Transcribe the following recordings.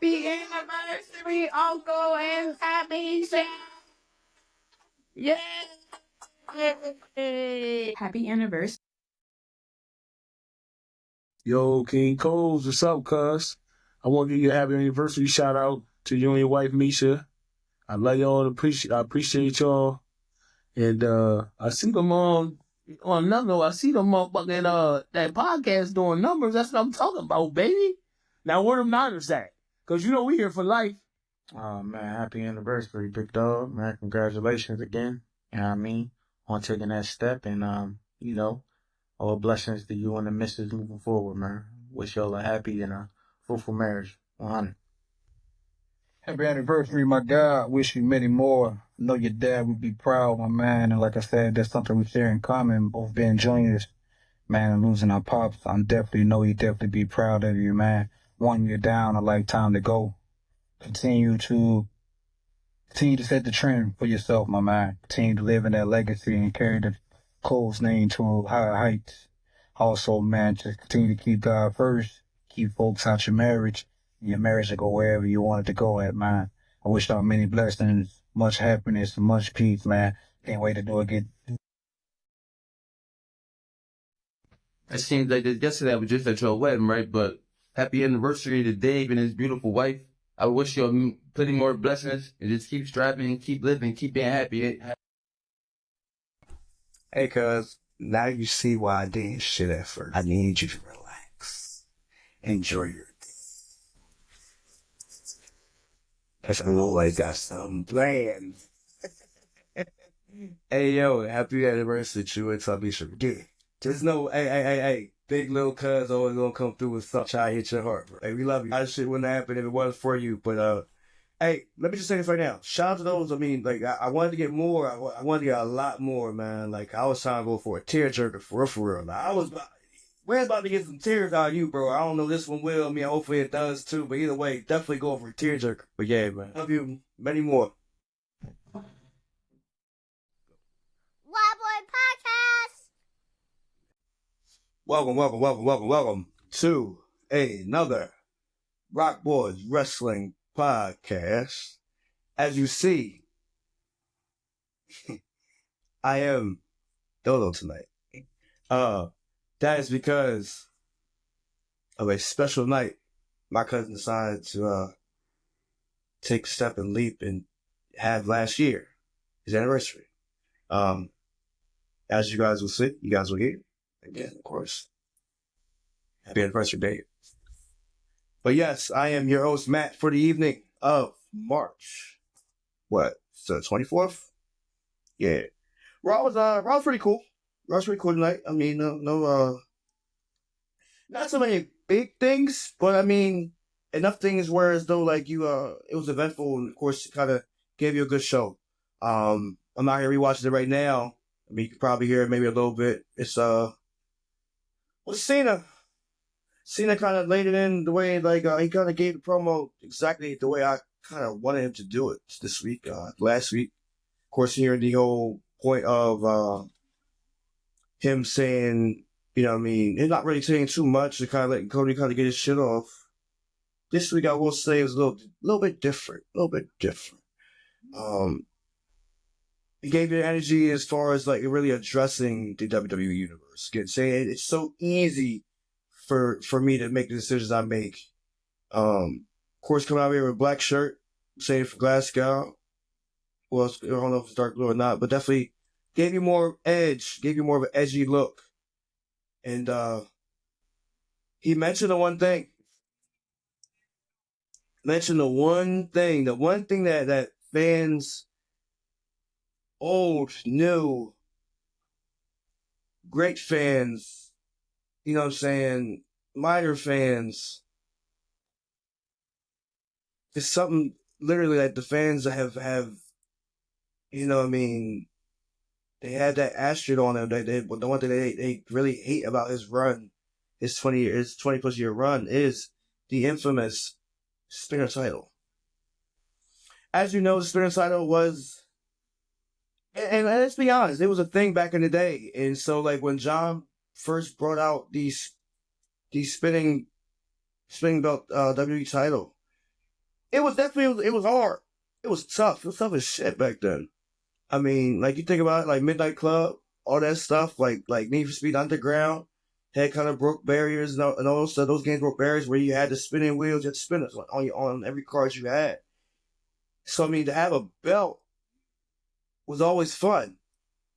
Happy anniversary, Uncle, and happy Sam. Yeah. Happy anniversary. Yo, King Coles, what's up, cuz? I want to give you a happy anniversary shout out to you and your wife, Misha. I love y'all. I appreciate y'all. And I see them on another note, I see them motherfucking that podcast doing numbers. That's what I'm talking about, baby. Now where them Niners at? Cause you know we here for life. Oh man, happy anniversary, big dog. Man, congratulations again. You know what I mean? On taking that step and you know, all blessings to you and the missus moving forward, man. Wish y'all a happy and a fruitful marriage. 100. Happy anniversary, my guy. Wish you many more. I know your dad would be proud, my man. And like I said, that's something we share in common, both being juniors, man, and losing our pops. I definitely he'd definitely be proud of you, man. 1 year down, a lifetime to go. Continue to set the trend for yourself, my man. Continue to live in that legacy and carry the Cole's name to higher heights. Also, man, just continue to keep God first. Keep folks out your marriage. Your marriage will go wherever you want it to go at, man. I wish y'all many blessings, much happiness, and much peace, man. Can't wait to do it again. It seems like yesterday I was just at your wedding, right? But happy anniversary to Dave and his beautiful wife. I wish you plenty more blessings and just keep striving, keep living, keep being happy. Hey, cuz, now you see why I didn't shit at first. I need you to relax. Enjoy your day. Cause I always got something planned. Hey, yo, happy anniversary to you and Tamisha. Yeah. Just know, hey, big little cuz always gonna come through with something try to hit your heart, bro. Hey, we love you. That shit wouldn't happen if it wasn't for you, but, hey, let me just say this right now. Shout out to those, I mean, like, I wanted to get more. I wanted to get a lot more, man. Like, I was trying to go for a tearjerker for real. Like, we're about to get some tears out of you, bro. I don't know this one will. I mean, hopefully it does, too. But either way, definitely go for a tearjerker. But yeah, man. Love you. Many more. Wild Boy Podcast. Welcome to another ROC Boys Wrestling Podcast. As you see, I am Dodo tonight. That is because of a special night. My cousin decided to take a step and leap and have last year, his anniversary. As you guys will see, you guys will hear again, of course. Happy anniversary, babe. But yes, I am your host, Matt, for the evening of March. What? So 24th? Yeah. Raw was pretty cool. Raw was pretty cool tonight. I mean, not so many big things, but I mean, enough things where as though like it was eventful and of course it kind of gave you a good show. I'm not here rewatching it right now. I mean, you can probably hear it maybe a little bit. It's, Cena. Cena kind of laid it in the way, like, he kind of gave the promo exactly the way I kind of wanted him to do it this week, last week. Of course, hearing the whole point of, him saying, you know what I mean, he's not really saying too much to kind of let Cody kind of get his shit off. This week, I will say, it was a little bit different. It gave you energy as far as like really addressing the WWE universe. Saying it's so easy for me to make the decisions I make. Of course, coming out here with a black shirt, saying for Glasgow. Well, I don't know if it's dark blue or not, but definitely gave you more edge, gave you more of an edgy look. And he mentioned the one thing. The one thing that fans, old, new, great fans, you know what I'm saying, minor fans, it's something literally that the fans have, you know what I mean, they had that asterisk on them. The one thing they really hate about his run, his 20 plus year run, is the infamous spinner title. As you know, the spinner title was, and let's be honest, it was a thing back in the day. And so, like, when John first brought out these spinning belt WWE title, it was definitely, it was hard. It was tough. It was tough as shit back then. I mean, like you think about it, like Midnight Club, all that stuff, like Need for Speed Underground, had kind of broke barriers and all those stuff. Those games broke barriers where you had the spinning wheels, you had to spin it on every card you had. So I mean, to have a belt was always fun.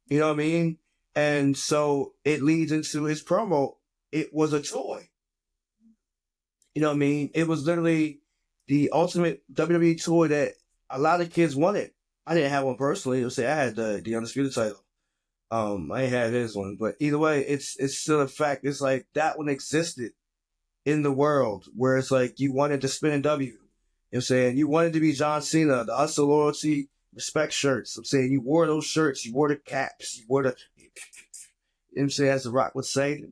You know what I mean? And so it leads into his promo. It was a toy. You know what I mean? It was literally the ultimate WWE toy that a lot of kids wanted. I didn't have one personally. You'll say I had the Undisputed title. I had his one, but either way, it's still a fact. It's like that one existed in the world where it's like you wanted to spin in W. You know what I'm saying? You wanted to be John Cena, the Hustle, Loyalty, Respect shirts. I'm saying you wore those shirts, you wore the caps, you wore the, you know what I'm saying, as The Rock would say,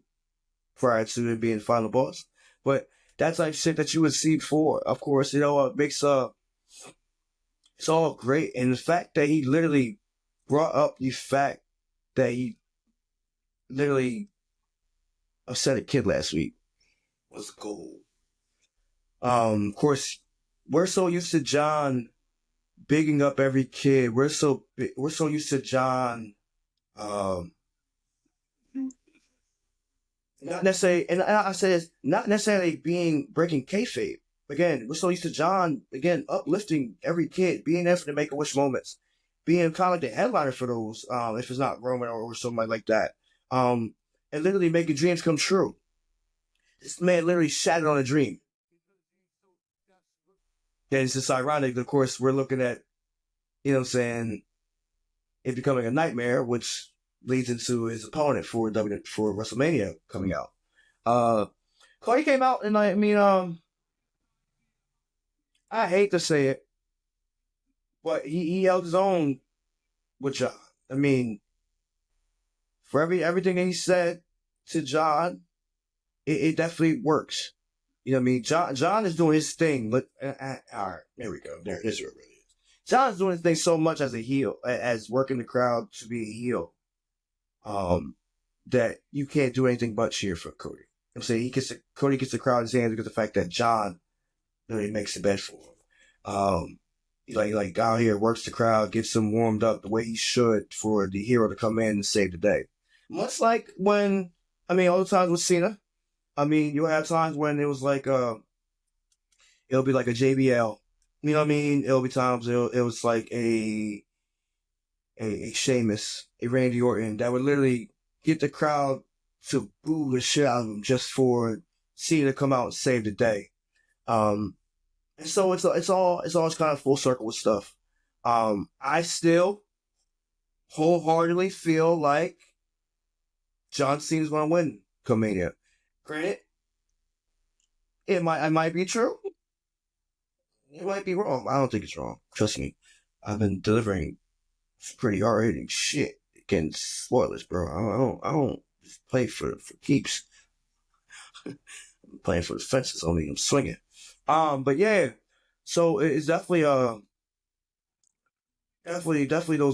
prior to him being the final boss. But that's like shit that you would see before. Of course, you know, it makes, it's all great. And the fact that he literally brought up the fact that he literally upset a kid last week was gold. Of course, we're so used to John bigging up every kid. We're so used to John, not necessarily, and I say this, not necessarily breaking kayfabe. Again, we're so used to John, again, uplifting every kid, being there for the Make-A-Wish moments, being kind of like the headliner for those, if it's not Roman or somebody like that. And literally making dreams come true. This man literally shattered on a dream. And it's just ironic, of course, we're looking at, you know what I'm saying, it becoming a nightmare, which leads into his opponent for WrestleMania coming out. Cody came out, and I mean, I hate to say it, but he held his own with John. I mean, for everything that he said to John, it definitely works. You know what I mean? John is doing his thing, but all right, there we go. There, this is what it really is. John's doing his thing so much as a heel, as working the crowd to be a heel, that you can't do anything but cheer for Cody. I'm saying Cody gets the crowd in his hands because of the fact that John really makes the bed for him. Like out here works the crowd, gets him warmed up the way he should for the hero to come in and save the day. Much like when, I mean, all the times with Cena, I mean, you'll have times when it was like, it'll be like a JBL. You know what I mean? It'll be times it was like a Sheamus, a Randy Orton that would literally get the crowd to boo the shit out of him just for Cena to come out and save the day. And so it's all kind of full circle with stuff. I still wholeheartedly feel like John Cena's gonna win Mania. Granted, it might be true. It might be wrong. I don't think it's wrong. Trust me. I've been delivering pretty hard-hitting shit against spoilers, bro. I don't just play for keeps. I'm playing for the fences, only I'm swinging. But yeah, so it's definitely those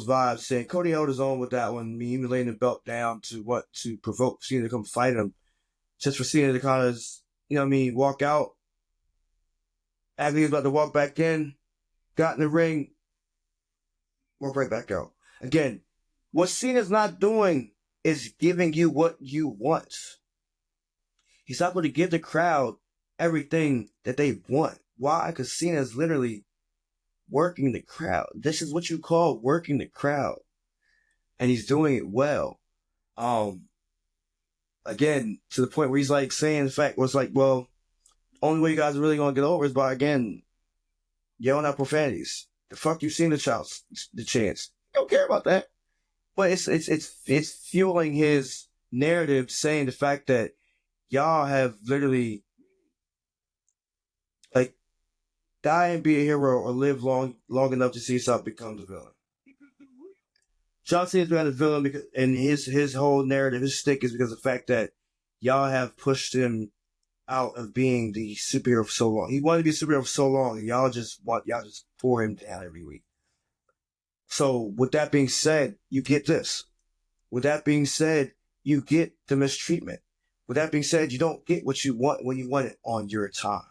vibes. Saying Cody held his own with that one, me even laying the belt down to provoke Cena to come fight him, just for Cena to kind of, you know what I mean, walk out. After he was about to walk back in, got in the ring, walk right back out. Again, what Cena's not doing is giving you what you want. He's not going to give the crowd everything that they want. Why? Because Cena's literally working the crowd. This is what you call working the crowd. And he's doing it well. Again, to the point where he's like saying, in fact, was like, well, only way you guys are really going to get over is by, again, yelling out profanities. The fuck you seen the chance. Don't care about that. But it's fueling his narrative, saying the fact that y'all have literally, like, die and be a hero or live long enough to see yourself become the villain. John Cena's been the villain because, and his whole narrative, his stick is because of the fact that y'all have pushed him out of being the superhero for so long. He wanted to be a superhero for so long, and y'all just pour him down every week. So with that being said, you get this. With that being said, you get the mistreatment. With that being said, you don't get what you want when you want it on your time.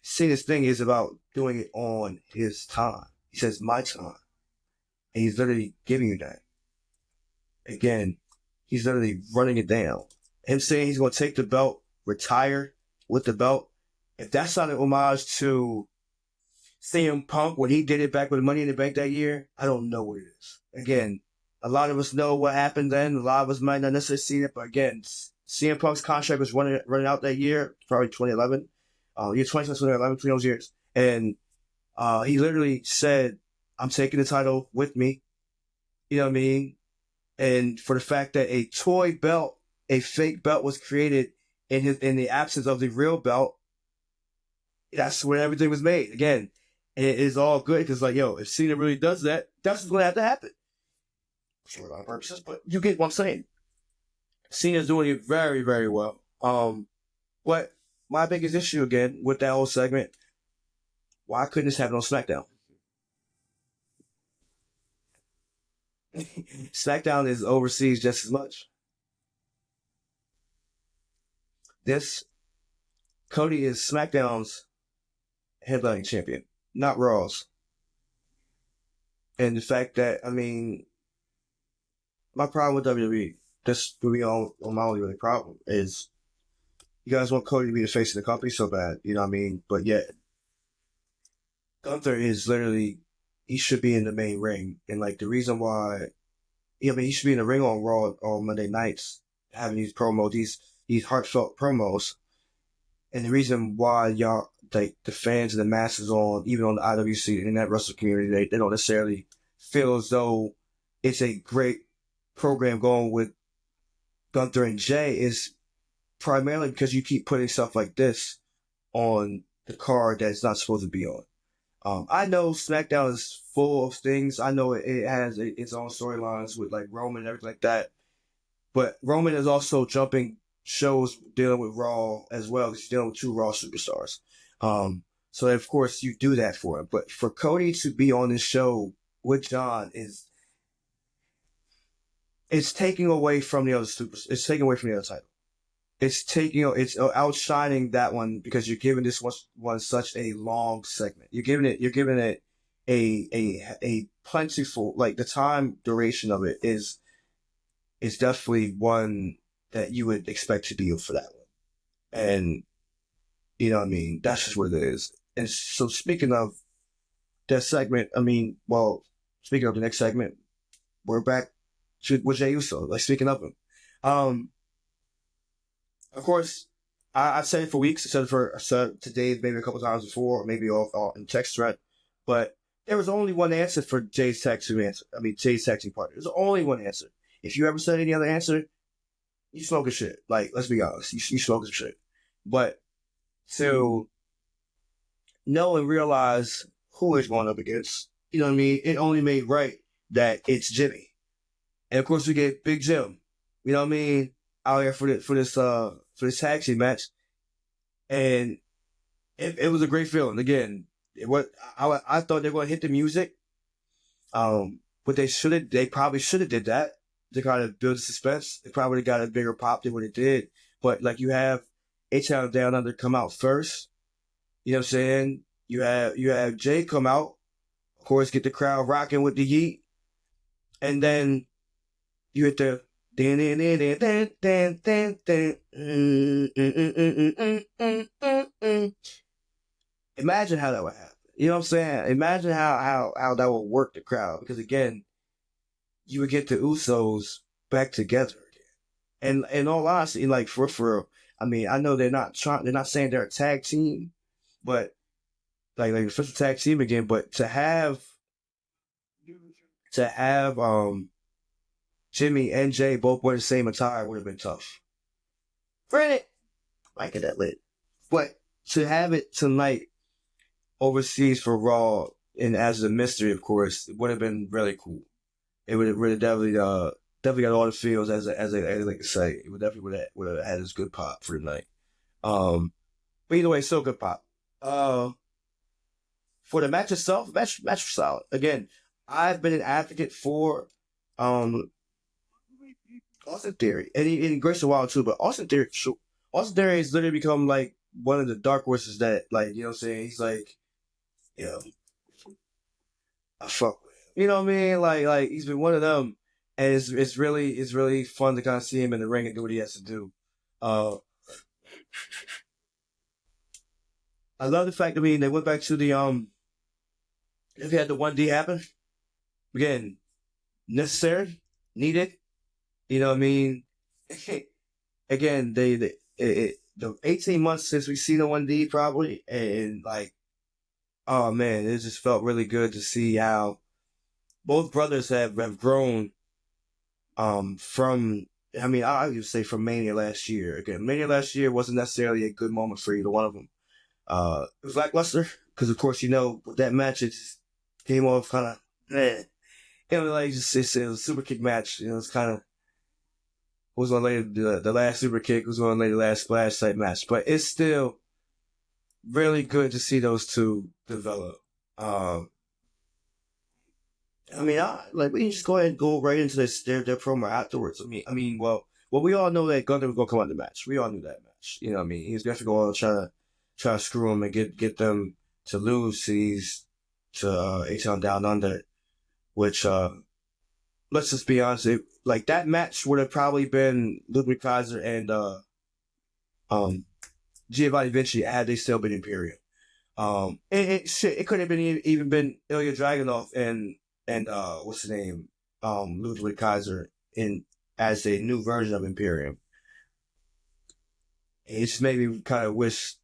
Cena's thing is about doing it on his time. He says, my time. And he's literally giving you that. Again, he's literally running it down. Him saying he's going to take the belt, retire with the belt. If that's not an homage to CM Punk when he did it back with Money in the Bank that year, I don't know what it is. Again, a lot of us know what happened then. A lot of us might not necessarily see it, but again, CM Punk's contract was running out that year, probably 2011. Year 2011, between those years. And he literally said, I'm taking the title with me. You know what I mean? And for the fact that a toy belt, a fake belt was created in the absence of the real belt, that's when everything was made. Again, it is all good because, like, yo, if Cena really does that, that's what's going to have to happen. For a lot of purposes, but you get what I'm saying. Cena's doing it very, very well. But my biggest issue, again, with that whole segment, why couldn't this happen on SmackDown? SmackDown is overseas just as much. Cody is SmackDown's headlining champion, not Raw's. And the fact that, I mean, my problem with WWE, this will be on my only really problem, is you guys want Cody to be the face of the company so bad, you know what I mean? But yet, Gunther is literally, he should be in the main ring. And like the reason why, he should be in the ring on Raw on Monday nights, having these promos, these heartfelt promos. And the reason why y'all, like the fans and the masses even on the IWC and that wrestling community, they don't necessarily feel as though it's a great program going with Gunther and Jay is primarily because you keep putting stuff like this on the card that's not supposed to be on. I know SmackDown is full of things. I know it has its own storylines with like Roman and everything like that. But Roman is also jumping shows dealing with Raw as well because he's dealing with 2 Raw superstars. So of course you do that for him. But for Cody to be on this show with John it's taking away from the other it's taking away from the other title. It's outshining that one because you're giving this one such a long segment. You're giving it a plentiful, like the time duration of it is definitely one that you would expect to be for that one. And you know what I mean? That's just what it is. And so speaking of that segment, speaking of the next segment, we're back with Jey Uso, like speaking of him. Of course, I've said it for weeks. I said to Dave maybe a couple times before, or maybe off in text thread. But there was only one answer for Jay's tag team partner. There's only one answer. If you ever said any other answer, you smoking shit. Like, let's be honest, you smoking shit. But to know and realize who is going up against, you know what I mean? It only made right that it's Jimmy. And of course we get Big Jim, you know what I mean, out here for this tag team match. And it was a great feeling. Again, I thought they were going to hit the music. But they probably should have did that to kind of build the suspense. They probably got a bigger pop than what it did. But like you have A-Town Down Under come out first. You know what I'm saying? You have Jay come out, of course, get the crowd rocking with the yeet. And then you hit the imagine how that would happen. You know what I'm saying? Imagine how that would work the crowd. Because again, you would get the Usos back together again. And in all honesty, like for real, I mean, I know they're not saying they're a tag team, but like the official tag team again, but to have Jimmy and Jay both wear the same attire would have been tough. Granted, might get that lit. But to have it tonight overseas for Raw and as a mystery, of course, it would have been really cool. It would have really definitely got all the feels as I like to say. It would definitely would have had this good pop for the night. But either way, still good pop. For the match itself, match was solid. Again, I've been an advocate for Austin Theory, and Grayson Waller too. But Austin Theory has literally become like one of the dark horses that, like, you know what I'm saying? He's like, you know, I fuck with him. You know what I mean? Like he's been one of them, and it's really fun to kind of see him in the ring and do what he has to do. I love the fact that they went back to the if you had the 1D happen again, necessary, needed. You know what I mean? Again, the 18 months since we seen the 1D probably, and like, oh man, it just felt really good to see how both brothers have grown from, I mean, I would say from Mania last year. Again, Mania last year wasn't necessarily a good moment for either one of them. It was lackluster, because of course, you know, that match, it just came off kind of, it was like, it's a super kick match. You know, it's kind of, who's going to lay the last super kick, who's going to lay the last splash type match. But it's still really good to see those two develop. I mean, we can just go ahead and go right into their promo afterwards. I mean, well, we all know that Gunther was going to come out the match. We all knew that match. You know what I mean? He was definitely going to try to screw them and get them to lose to H-Town Down Under, which, let's just be honest, like that match would have probably been Ludwig Kaiser and Giovanni Vinci had they still been Imperium. It could have been even been Ilya Dragunov and what's his name, Ludwig Kaiser as a new version of Imperium. It just made me kind of wish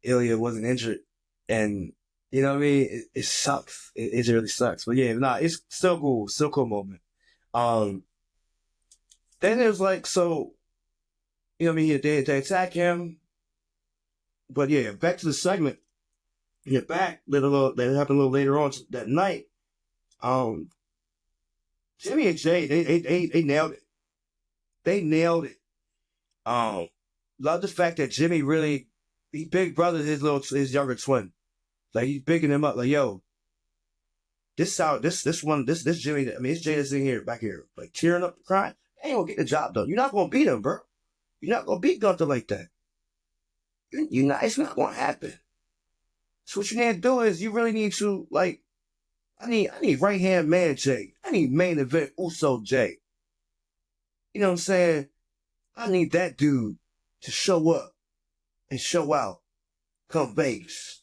Ilya wasn't injured, and you know what I mean. It sucks. It really sucks. But yeah, it's still cool moment. Then it was like, so, you know what I mean, they attack him. But yeah, back to the segment. Get back, that happened a little later on that night. Jimmy and Jay, they nailed it. They nailed it. Love the fact that Jimmy really, he big brother his younger twin. Like, he's bigging him up, like, yo, this Jimmy, I mean, it's Jay that's in here, back here, like, tearing up, crying. They ain't gonna get the job done. You're not gonna beat him, bro. You're not gonna beat Gunther like that. It's not gonna happen. So what you need to do is, you really need to, like, I need right-hand man Jay. I need main event Uso Jay. You know what I'm saying? I need that dude to show up and show out come Vegas.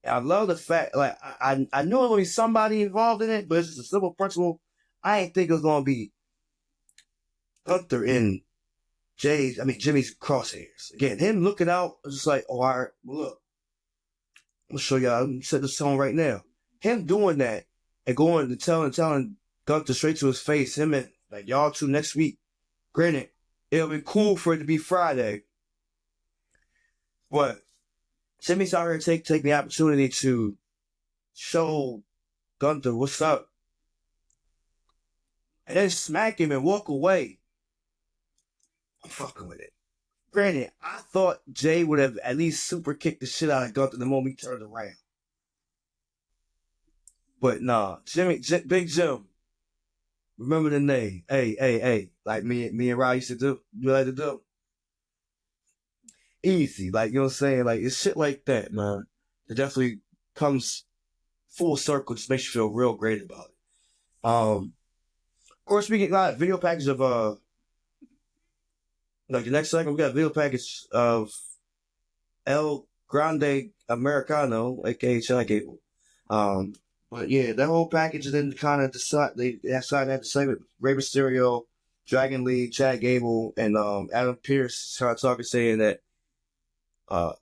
And I love the fact, like, I knew it was going to be somebody involved in it, but it's just a simple principle. I ain't think it was going to be Gunther in Jimmy's crosshairs. Again, him looking out, just like, oh, all right, well, look, I'm going to show y'all, I'm set the tone right now. Him doing that and going to telling Gunther straight to his face, him and, like, y'all two next week. Granted, it'll be cool for it to be Friday, but Jimmy's out here take the opportunity to show Gunther what's up, and then smack him and walk away. I'm fucking with it. Granted, I thought Jay would have at least super kicked the shit out of Gunther the moment he turned around. But nah, Big Jim, remember the name. Hey, like me and Ryan used to do. You like to do? Easy, like, you know what I'm saying? Like, it's shit like that, man. It definitely comes full circle, just makes you feel real great about it. Of course, we get a video package of, like, the next segment, we got a video package of El Grande Americano, aka China Gable. But yeah, that whole package, and then kind of they decided at the segment, Rey Mysterio, Dragon Lee, Chad Gable, and Adam Pearce started talking, saying that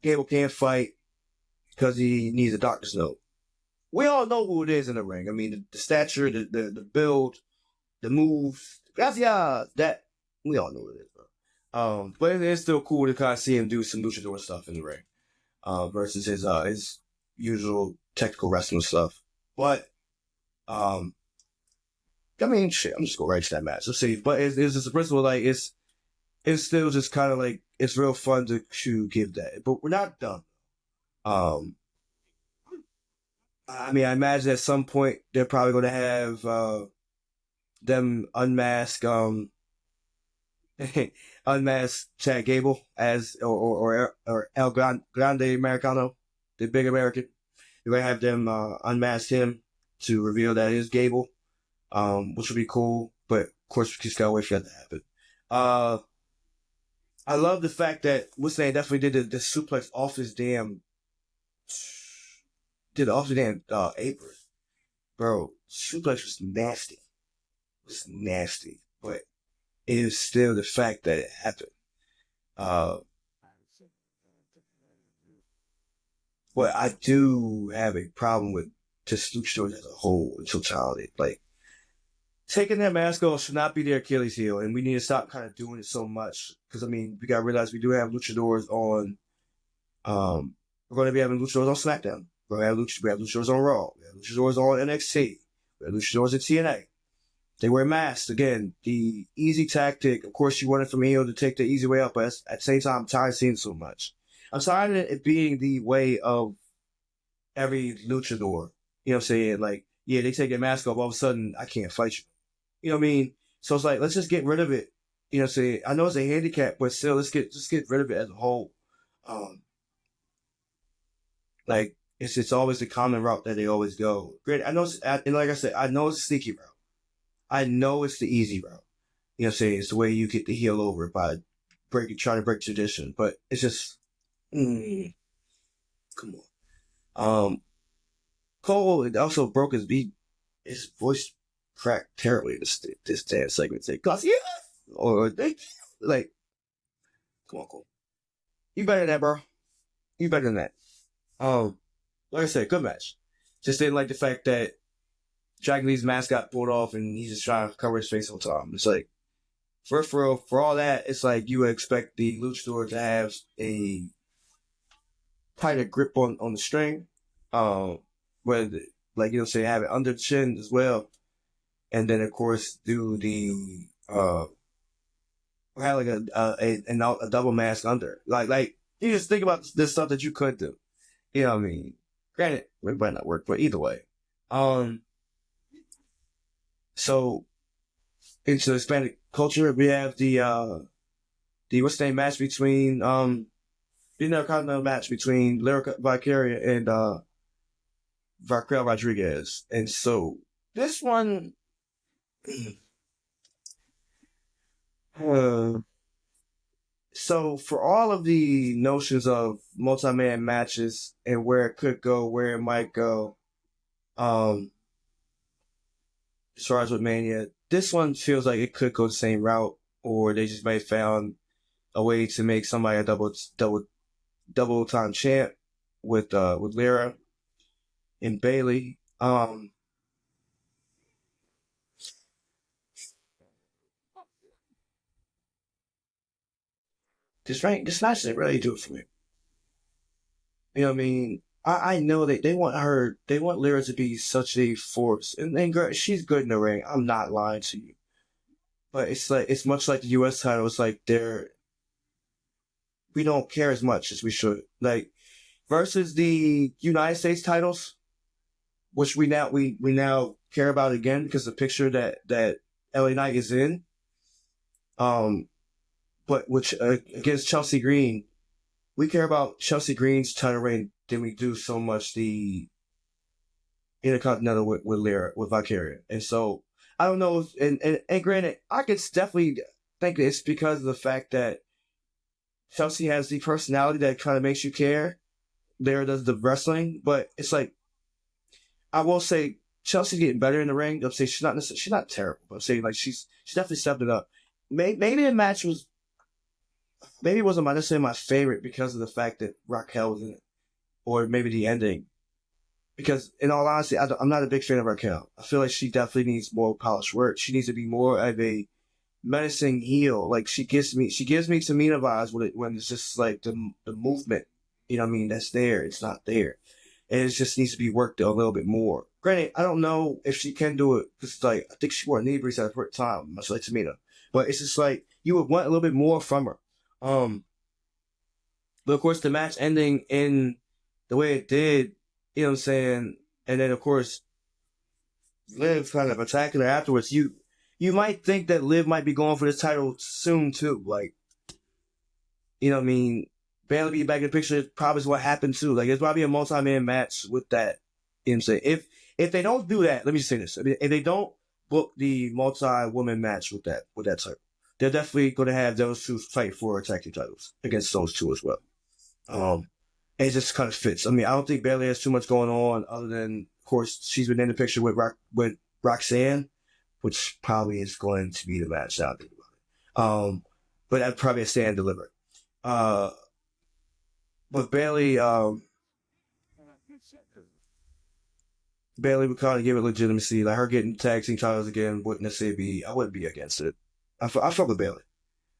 Gable can't fight because he needs a doctor's note. We all know who it is in the ring. I mean, the stature, the build, the moves, gracias, that, we all know who it is, bro. But it's still cool to kind of see him do some luchador stuff in the ring, versus his usual technical wrestling stuff. But, I mean, shit, I'm just going right to that match. Let's see. But it's just a principle, like, it's still just kind of like, it's real fun to give that. But we're not done. I mean, I imagine at some point they're probably going to have them unmask unmasked Chad Gable as or El Grande Americano, the big American. They're gonna have them unmask him to reveal that is Gable, which would be cool. But of course, we just gotta wait for that to happen. I love the fact that what's name definitely did the suplex off his damn apron, bro. Suplex was nasty. It was nasty, but it is still the fact that it happened. But I do have a problem with just luchadors as a whole in totality. Like, taking that mask off should not be their Achilles heel, and we need to stop kind of doing it so much. Because, I mean, we got to realize we do have luchadors on, we're going to be having luchadors on SmackDown. We have luchadors on Raw. We have luchadors on NXT. We have luchadors in TNA. They wear masks. Again, the easy tactic, of course, you want it from heel to take the easy way out, but at the same time, I'm tired of seeing it so much. I'm tired of it being the way of every luchador. You know what I'm saying? Like, yeah, they take their mask off, all of a sudden, I can't fight you. You know what I mean? So it's like, let's just get rid of it. You know what I'm saying? I know it's a handicap, but still, let's get rid of it as a whole. Like, it's always the common route that they always go. Great, I know, and like I said, I know it's a sneaky route. I know it's the easy route. You know what I'm saying? It's the way you get the heel over by trying to break tradition. But it's just, come on. Cole also broke his voice cracked terribly this damn segment. Say, "Cause yeah," or they like, come on, Cole. You better than that, bro. You better than that. Like I said, good match. Just didn't like the fact that Dragon Lee's mask got pulled off and he's just trying to cover his face all the time. It's like, for all that, it's like you would expect the luchador to have a tighter grip on the string. Where, like, you know, say have it under the chin as well. And then, of course, do the, have like a double mask under. Like, you just think about this stuff that you could do. You know what I mean? Granted, it might not work, but either way. So, into Hispanic culture, we have the what's the name match between, the Intercontinental match between Lyrica Valkyria and, Raquel Rodriguez. And so, this one, so for all of the notions of multi-man matches and where it could go, where it might go, as far as with Mania, this one feels like it could go the same route, or they just may have found a way to make somebody a double time champ with Lyra and Bailey. This match didn't really do it for me. You know what I mean? I know they want Lyra to be such a force, and girl, she's good in the ring. I'm not lying to you, but it's like, it's much like the U.S. title. It's like we don't care as much as we should. Like, versus the United States titles, which we now care about again because the picture that LA Knight is in, but which against Chelsea Green, we care about Chelsea Green's title reign than we do so much the Intercontinental with Lyra, with Valkyria. And so, I don't know, and granted, I could definitely think it's because of the fact that Chelsea has the personality that kind of makes you care. Lyra does the wrestling, but it's like, I will say, Chelsea's getting better in the ring. I'm saying she's not terrible, but I'm saying, like, she's definitely stepped it up. Maybe the match wasn't necessarily my favorite because of the fact that Raquel was in it, or maybe the ending. Because in all honesty, I'm not a big fan of Raquel. I feel like she definitely needs more polished work. She needs to be more of a menacing heel. Like, she gives me Tamina vibes when it's just like the movement, you know what I mean, that's there. It's not there. And it just needs to be worked a little bit more. Granted, I don't know if she can do it, because, like, I think she wore a knee brace at the first time, much like Tamina. But it's just like, you would want a little bit more from her. But of course, the match ending in the way it did, you know what I'm saying, and then of course, Liv kind of attacking her afterwards. you might think that Liv might be going for this title soon too. Like, you know what I mean? Bayley be back in the picture probably is what happened too. Like, there's probably a multi-man match with that. You know what I'm saying? If they don't do that, let me just say this. If they don't book the multi-woman match with that title, they're definitely going to have those two fight for tag team titles against those two as well. It just kind of fits. I mean, I don't think Bayley has too much going on other than, of course, she's been in the picture with Roxanne, which probably is going to be the match now. But that's probably a stand delivered. But Bayley would kind of give it legitimacy. Like, her getting tag team titles again wouldn't necessarily I wouldn't be against it. I fuck with Bayley.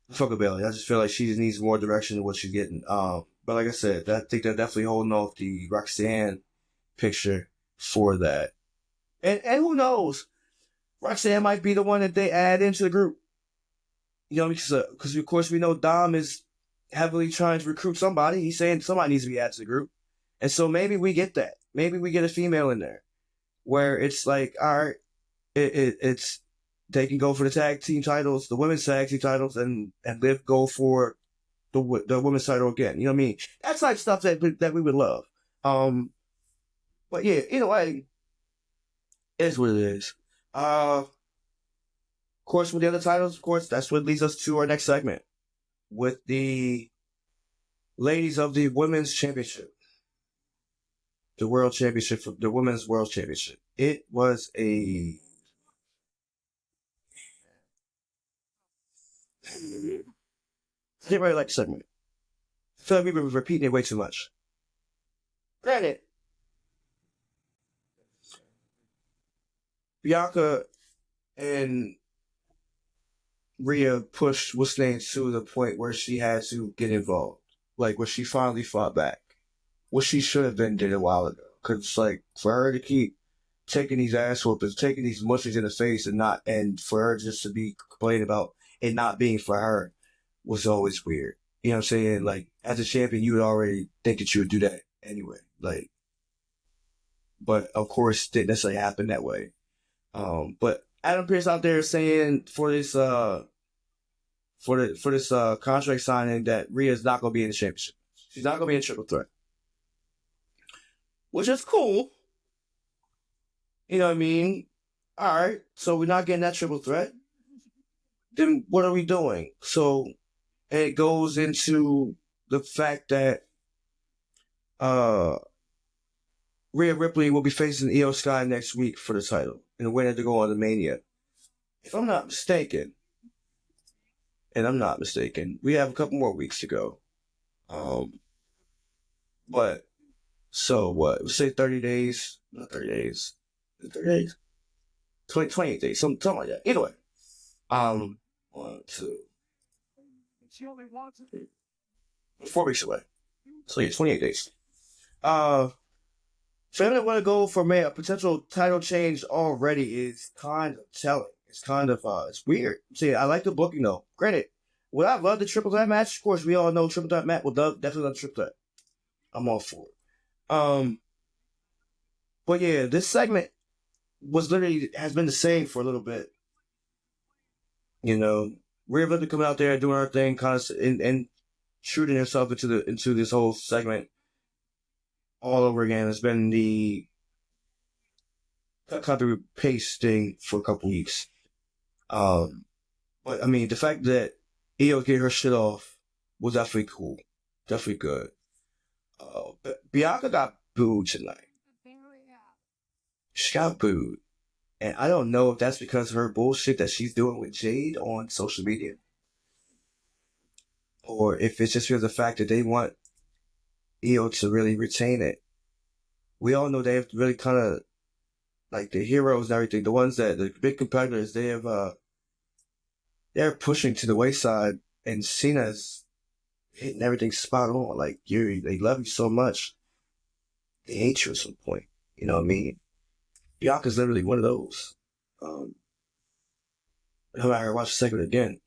I just feel like she just needs more direction than what she's getting. But like I said, I think they're definitely holding off the Roxanne picture for that. And who knows? Roxanne might be the one that they add into the group. You know, because of course we know Dom is heavily trying to recruit somebody. He's saying somebody needs to be added to the group. And so maybe we get that. Maybe we get a female in there where it's like, all right, it's they can go for the tag team titles, the women's tag team titles, and Liv go for the women's title again. You know what I mean? That's like stuff that we would love. But yeah, either way, it is what it is. Of course, with the other titles, of course, that's what leads us to our next segment with the ladies of the women's championship, the world championship, the women's world championship. It was a I didn't really like the segment. I feel like we were repeating it way too much. Granted, Bianca and Rhea pushed what's name to the point where she had to get involved. Like, where she finally fought back. What she should have been did a while ago. Because, like, for her to keep taking these ass whoopers, taking these mushies in the face and for her just to be complaining about it not being for her was always weird. You know what I'm saying? Like, as a champion, you would already think that you would do that anyway. Like, but of course, it didn't necessarily happen that way. But Adam Pearce out there saying for this contract signing that Rhea's not going to be in the championship. She's not going to be in triple threat. Which is cool. You know what I mean? All right, so we're not getting that triple threat. Then what are we doing? So it goes into the fact that Rhea Ripley will be facing Io Sky next week for the title, and the winner to go on the Mania. If I'm not mistaken, we have a couple more weeks to go. But so what? Let's say 30 days. Not 30 days. 30 days? 28 days. Something like that. Either way. 1, 2. 4 weeks away. So yeah, 28 days. For them to want to go for a potential title change already is kind of telling. It's kind of it's weird. See, I like the booking though. Granted, would I love the triple threat match? Of course, we all know triple threat match. Well, definitely love triple threat. I'm all for it. But yeah, this segment has been the same for a little bit. You know, Rhea Ripley coming out there doing her thing, kind of and shooting herself into this whole segment all over again. It's been the copy paste thing for a couple weeks. But I mean, the fact that Io get her shit off was definitely cool, definitely good. But Bianca got booed tonight. She got booed. And I don't know if that's because of her bullshit that she's doing with Jade on social media. Or if it's just because of the fact that they want Io to really retain it. We all know they have really kind of, like the heroes and everything, the ones that, the big competitors, they're pushing to the wayside, and Cena's hitting everything spot on. Like, they love you so much, they hate you at some point. You know what I mean? Bianca's literally one of those. No matter watch the segment again.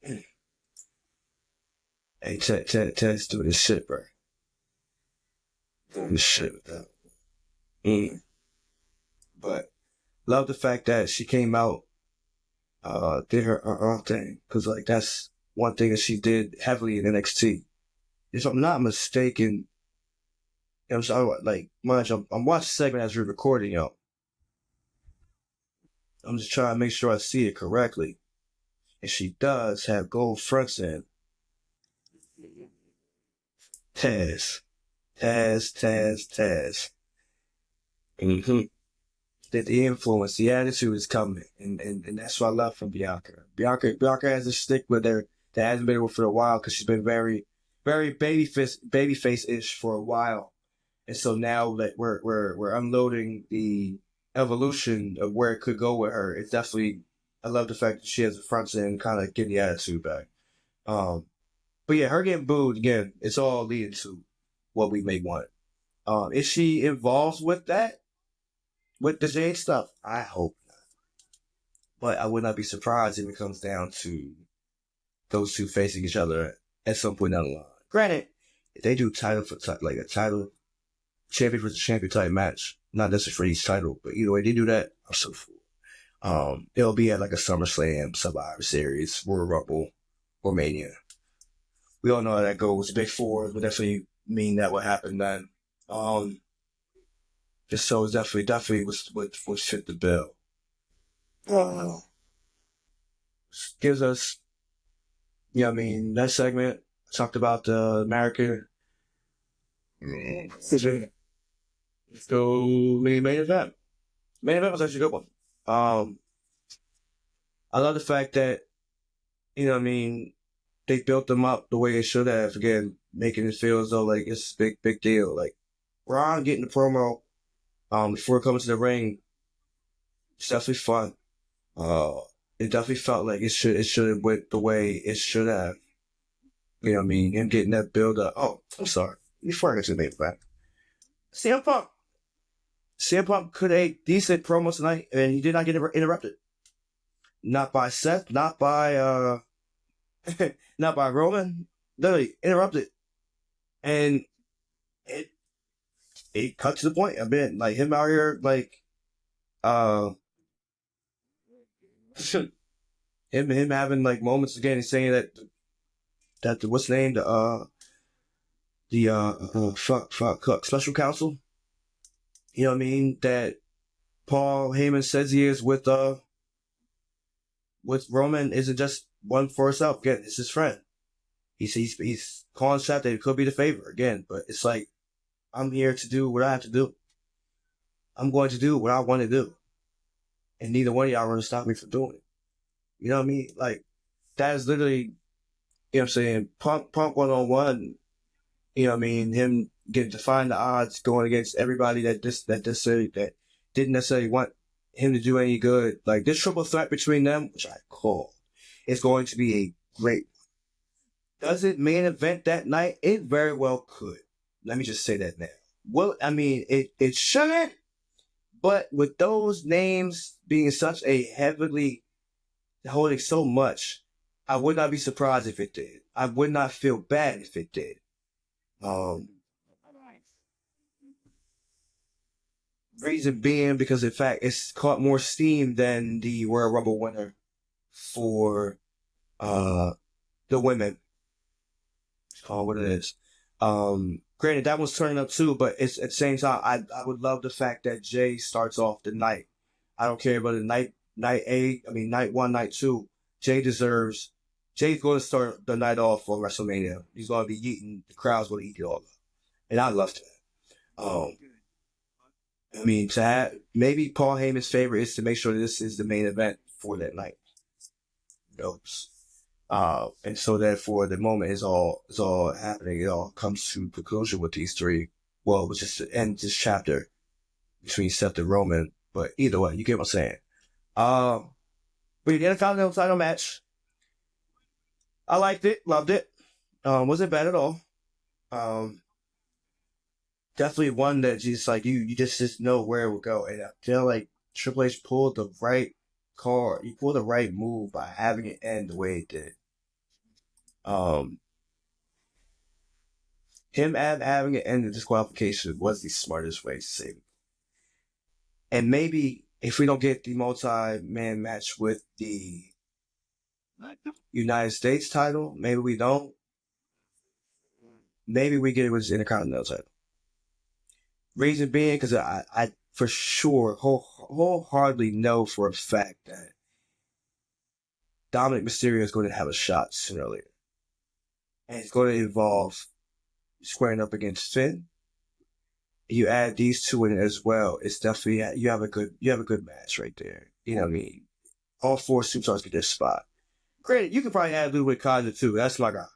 Hey, Ted's doing this shit, bro. Doing this shit with that. But love the fact that she came out did her own thing. Cause like that's one thing that she did heavily in NXT. If I'm not mistaken, I'm sorry, like, mind you, I'm watching the segment as we're recording, yo. I'm just trying to make sure I see it correctly. And she does have gold fronts in. Taz. Mm-hmm. The influence, the attitude is coming. And that's what I love from Bianca. Bianca has a stick with her that hasn't been with her for a while because she's been very, very babyface-ish for a while. And so now that we're unloading the evolution of where it could go with her, it's definitely, I love the fact that she has a front end, kind of getting the attitude back. But yeah, her getting booed again, it's all leading to what we may want. Is she involved with that? With the Jade stuff? I hope not. But I would not be surprised if it comes down to those two facing each other at some point down the line. Granted, if they do title for like a title champion versus champion type match, not necessarily for each title, but either way they do that, I'm so full. It'll be at like a SummerSlam, Survivor Series, Royal Rumble, or Mania. We all know how that goes. Big Four would definitely mean that would happen then. Just so it's definitely would fit the bill. Gives us, that segment talked about the American. So main event. Main event was actually a good one. I love the fact that, they built them up the way they should have, again, making it feel as though like it's a big deal. Like Ron getting the promo before coming to the ring, it's definitely fun. It definitely felt like it should have went the way it should have. Him getting that build up. Oh, I'm sorry. Before I get to the main event. CM Punk could have a decent promo tonight, and he did not get interrupted. Not by Seth, not by not by Roman. Literally interrupted, and it cut to the point. I mean, like him out here, like him having like moments again, and saying that the what's the name, the special counsel. That Paul Heyman says he is with Roman isn't just one for himself. Again, it's his friend. He's calling shot that it could be the favor again, but it's like, I'm here to do what I have to do. I'm going to do what I want to do. And neither one of y'all are going to stop me from doing it. You know what I mean? Like, that is literally, Punk one-on-one, him getting to find the odds going against everybody that didn't necessarily want him to do any good. Like, this triple threat between them, which I call, is going to be a great one. Does it main event that night? It very well could. Let me just say that now. Well, it shouldn't, but with those names being such a heavily holding so much, I would not be surprised if it did. I would not feel bad if it did. Reason being because, in fact, it's caught more steam than the Royal Rumble winner for the women. It's called what it is. Granted, that one's turning up too, but it's at the same time, I would love the fact that Jay starts off the night. I don't care about the night one, night two. Jay's going to start the night off for WrestleMania. He's going to be eating, the crowd's going to eat it all up. And I love that. To have, maybe Paul Heyman's favorite is to make sure that this is the main event for that night. And so therefore the moment is all happening. It all comes to conclusion with these three. Well, which is to end this chapter between Seth and Roman. But either way, you get what I'm saying. But the Intercontinental title match, I liked it, loved it. Wasn't bad at all. Definitely one that just like you just know where it will go. And I feel like Triple H pulled the right card. He pulled the right move by having it end the way it did. Him having it end the disqualification was the smartest way to save it. And maybe if we don't get the multi-man match with the United States title, maybe we don't. Maybe we get it with the Intercontinental title. Reason being, because I for sure wholeheartedly know for a fact that Dominic Mysterio is going to have a shot sooner or later. And it's going to involve squaring up against Finn. You add these two in as well. It's definitely you have a good match right there. You know what I mean? All four superstars get their spot. Granted, you could probably add Ludwig Kaiser too. That's my guy.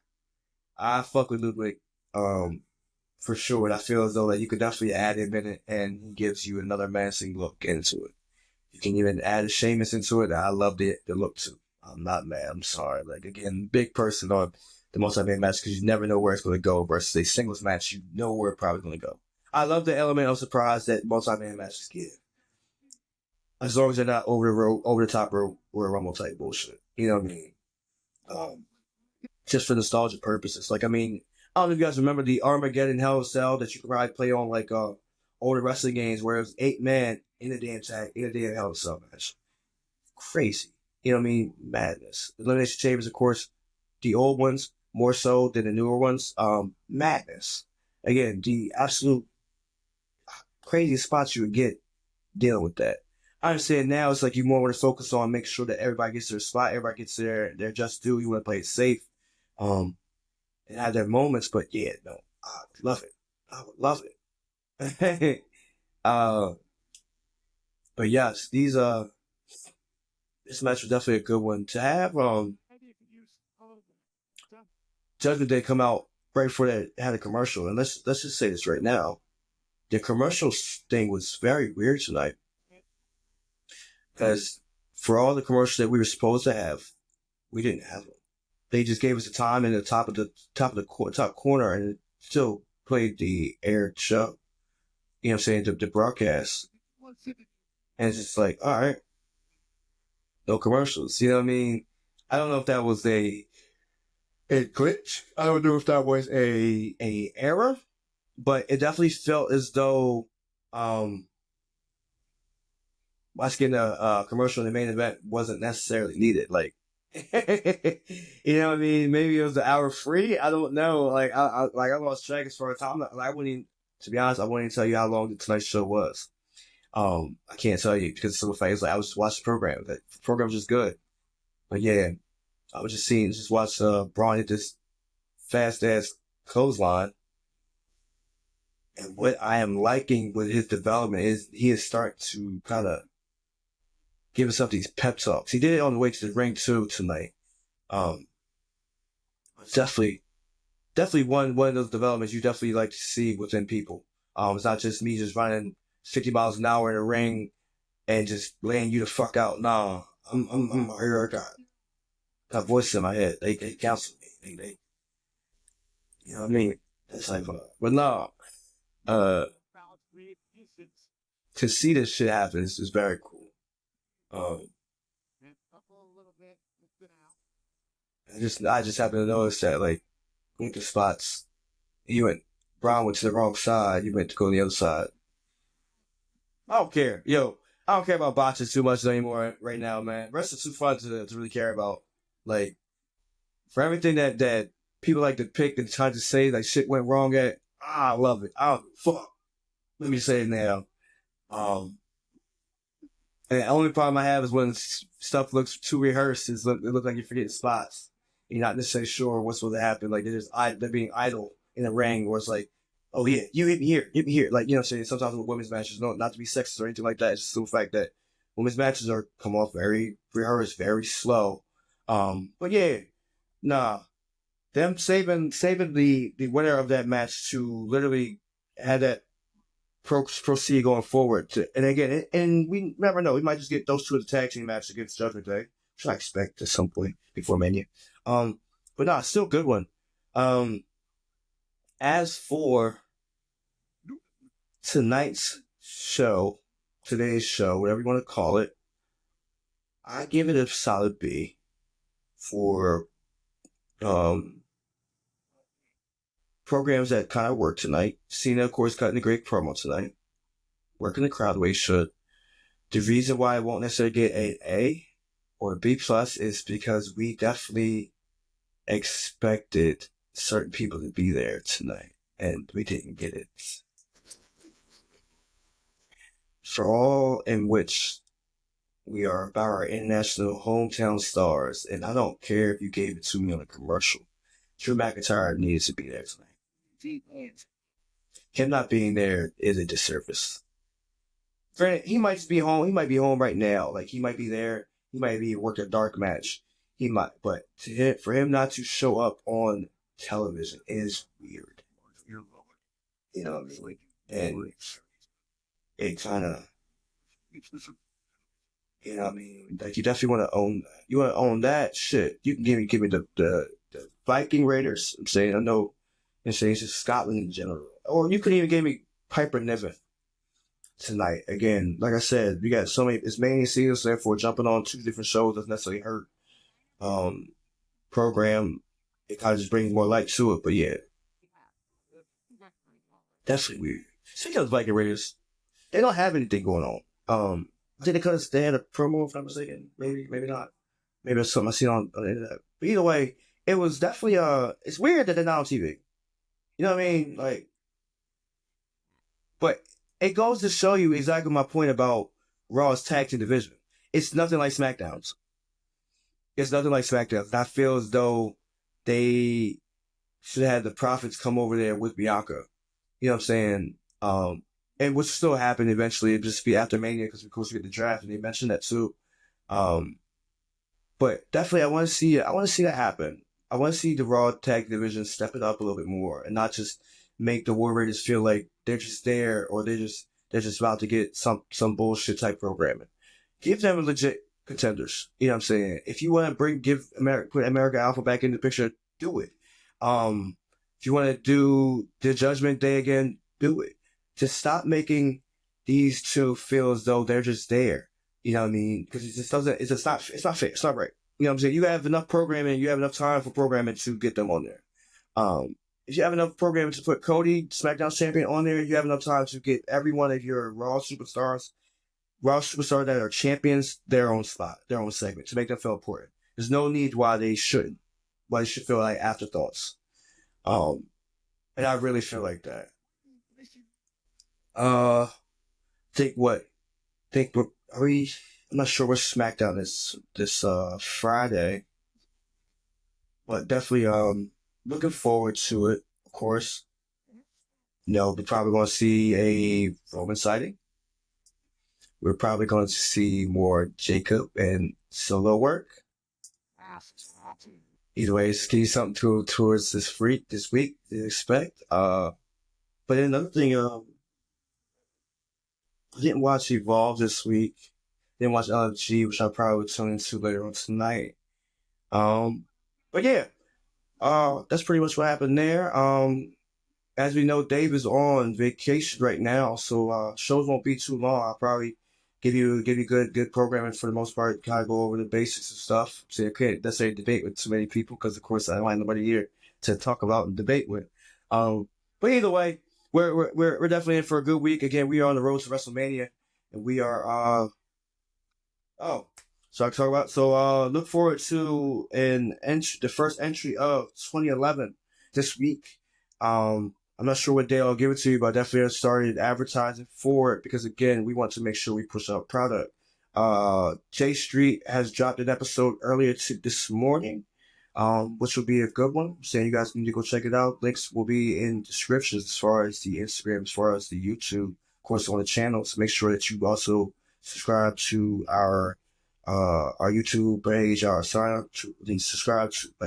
I fuck with Ludwig, for sure. And I feel as though that you could definitely add him in it, and he gives you another menacing look into it. You can even add a Sheamus into it. I love the look too. I'm not mad. I'm sorry. Like, again, big person on the multi-man match because you never know where it's going to go versus a singles match. You know where it's probably going to go. I love the element of surprise that multi-man matches give. As long as they're not over the top rope or Rumble type bullshit. You know what I mean? Just for nostalgia purposes. Like, I mean, I don't know if you guys remember the Armageddon Hell in a Cell that you could probably play on like older wrestling games where it was 8 man in a damn Hell in a Cell match. Crazy. You know what I mean? Madness. Elimination Chambers, of course, the old ones more so than the newer ones. Madness. Again, the absolute crazy spots you would get dealing with that. I understand now it's like you more want to focus on making sure that everybody gets their spot, everybody gets their just due. You want to play it safe, and have their moments. But yeah, no, I would love it. I would love it. But yes, this match was definitely a good one to have. Judgment Day come out right before that had a commercial, and let's just say this right now. The commercial thing was very weird tonight. Because for all the commercials that we were supposed to have, we didn't have them. They just gave us the time in the top corner and it still played the aired show. You know what I'm saying? The broadcast. And it's just like, all right, no commercials. You know what I mean? I don't know if that was a glitch. I don't know if that was a error, but it definitely felt as though watching a commercial in the main event wasn't necessarily needed. Like, you know what I mean? Maybe it was an hour free. I don't know. Like, I lost track as far as time. Like, I wouldn't even, to be honest, I wouldn't even tell you how long the Tonight Show was. I can't tell you because some of the things, like, I was just watching the program. The program was just good. But yeah, I was just watch Braun hit this fast ass clothesline. And what I am liking with his development is he is starting to kind of give himself these pep talks. He did it on the way to the ring too tonight. Definitely one of those developments you definitely like to see within people. It's not just me just running 50 miles an hour in a ring and just laying you the fuck out. Nah, I'm here. I got voices in my head. They counsel me. They you know what I mean? It's like, but no, to see this shit happen is very cool. I just happen to notice that, like, with the spots, Brown went to the wrong side, you went to go to the other side. I don't care. Yo, I don't care about botches too much anymore right now, man. Wrestling's too fun to really care about. Like, for everything that people like to pick and try to say, like, shit went wrong at, I love it. Fuck. Let me say it now. And the only problem I have is when stuff looks too rehearsed. It looks like you're forgetting spots. You're not necessarily sure what's supposed to happen. Like, they're being idle in a ring where it's like, oh yeah, you hit me here. Like, you know what I'm saying? Sometimes with women's matches, not to be sexist or anything like that. It's just the fact that women's matches come off very rehearsed, very slow. But yeah, nah. Them saving the winner of that match to literally have that proceed going forward. And again, and we never know. We might just get those two of the tag team match against Judgment Day, which I expect at some point before Mania. But nah, still a good one. As for today's show, whatever you want to call it, I give it a solid B for programs that kind of work tonight. Cena, of course, cutting a great promo tonight. Working the crowd the way he should. The reason why I won't necessarily get an A or a B plus is because we definitely expected certain people to be there tonight, and we didn't get it. For all in which we are about our international hometown stars, and I don't care if you gave it to me on a commercial. Drew McIntyre needs to be there tonight. Him not being there is a disservice. Granted, he might just be home. He might be home right now. Like, he might be there. He might be working a dark match. He might. But for him not to show up on television is weird. You know what I mean? And it kind of, you know what I mean? Like, you definitely want to own that. You want to own that shit. You can give me the Viking Raiders. I'm saying, I know, I'm saying it's just Scotland in general. Or you could even give me Piper Niven tonight. Again, like I said, we got so many, it's Mania season, so therefore jumping on 2 different shows doesn't necessarily hurt. Program, it kind of just brings more light to it, but yeah. Definitely weird. Speaking of the Viking Raiders, they don't have anything going on. I think because they had a promo, if I'm mistaken. Maybe not. Maybe it's something I seen on the internet. But either way, it was definitely, it's weird that they're not on TV. You know what I mean? Like, but it goes to show you exactly my point about Raw's tag team division. It's nothing like SmackDown's. It's nothing like SmackDown's. I feel as though they should have had the Profits come over there with Bianca. You know what I'm saying? And which still happen eventually. It'd just be after Mania because of course we get the draft, and they mentioned that too. But definitely I want to see that happen. I want to see the Raw tag division step it up a little bit more and not just make the War Raiders feel like they're just there or they're just about to get some bullshit type programming. Give them legit contenders. You know what I'm saying? If you want to put America Alpha back in the picture, do it. If you want to do the Judgment Day again, do it. Just stop making these two feel as though they're just there. You know what I mean? Because it's not fair. It's not right. You know what I'm saying? You have enough programming, you have enough time for programming to get them on there. If you have enough programming to put Cody, SmackDown champion, on there, you have enough time to get every one of your Raw superstars that are champions, their own spot, their own segment, to make them feel important. There's no need why they shouldn't. Why they should feel like afterthoughts. And I really feel like that. I'm not sure what SmackDown is this Friday, but definitely looking forward to it. Of course, you know, we're probably going to see a Roman sighting. We're probably going to see more Jacob and Solo work. Either way, it's getting something towards this week to expect. But another thing, I didn't watch Evolve this week. Didn't watch LFG, which I'll probably tune into later on tonight. But yeah, that's pretty much what happened there. As we know, Dave is on vacation right now, so shows won't be too long. I'll probably give you good programming for the most part. Kind of go over the basics and stuff. So I can't necessarily debate with too many people because, of course, I don't have nobody here to talk about and debate with. But either way, we're definitely in for a good week. Again, we are on the road to WrestleMania, and we are look forward to the first entry of 2011 this week. I'm not sure what day I'll give it to you, but I definitely started advertising for it because, again, we want to make sure we push our product. J Street has dropped an episode earlier this morning, which will be a good one. I'm saying you guys need to go check it out. Links will be in descriptions as far as the Instagram, as far as the YouTube, of course, on the channel. So make sure that you also subscribe to our YouTube page,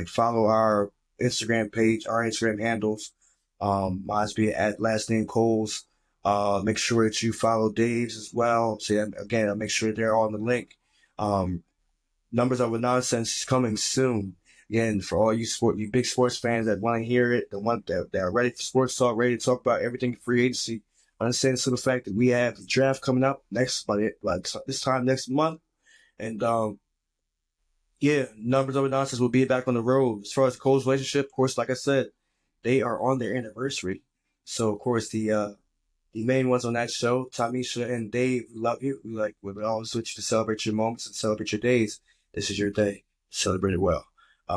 follow our Instagram page, our Instagram handles. Mine's be at last name Coles. Make sure that you follow Dave's as well. So again, I'll make sure they're on the link. Numbers Over Nonsense is coming soon. Again, for all you big sports fans that want to hear it, the one that are ready for sports talk, ready to talk about everything free agency, understand the fact that we have the draft coming up this time next month. And Numbers Over Nonsense will be back on the road. As far as Cole's relationship, of course, like I said, they are on their anniversary. So of course the the main ones on that show, Tamisha and Dave, we love you. We always want you to celebrate your moments and celebrate your days. This is your day. Celebrate it well.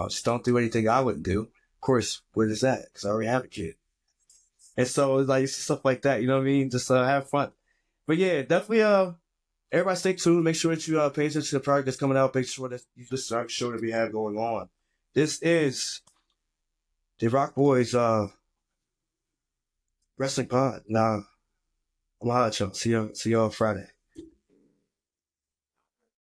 Just don't do anything I wouldn't do. Of course, what is that? Because I already have a kid. And so it's like stuff like that, you know what I mean? Just have fun. But yeah, definitely everybody stay tuned. Make sure that you pay attention to the product that's coming out. Make sure that you listen to our show that we have going on. This is the ROC Boys Wrestling Pod. Now, I'm gonna holler at y'all. See y'all Friday.